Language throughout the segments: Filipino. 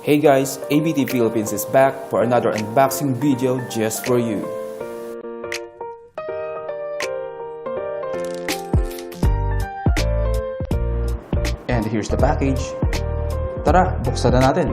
Hey guys, ABT Philippines is back for another unboxing video just for you. And here's the package. Tara, buksan na natin.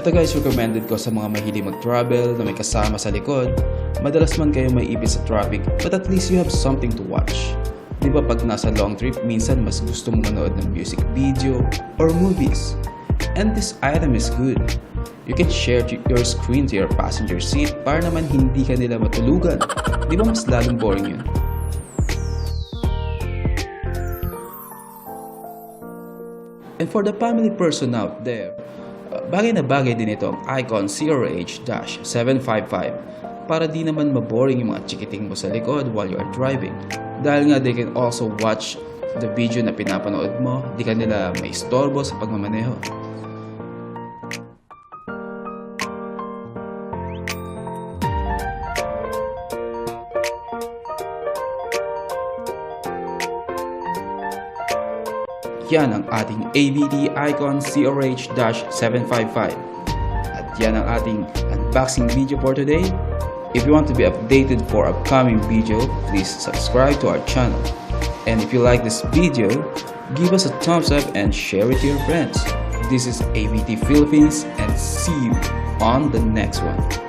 Ito guys, recommended ko sa mga mahilig mag-travel na may kasama sa likod. Madalas man kayo maiipit sa traffic, but at least you have something to watch. Di ba pag nasa long trip, minsan mas gusto mo manood ng music video or movies. And this item is good. You can share your screen to your passenger seat para naman hindi ka nila matulugan. Di ba mas lalong boring yun? And for the family person out there, bagay na bagay din ito ang Icon CRH-755 para di naman maboring yung mga chikiting mo sa likod while you are driving. Dahil nga they can also watch the video na pinapanood mo, di ka nila may istorbo sa pagmamaneho. Yan ang ating ABT Icon CRH-755. At yan ang ating unboxing video for today. If you want to be updated for upcoming video, please subscribe to our channel. And if you like this video, give us a thumbs up and share it to your friends. This is ABT Philippines and see you on the next one.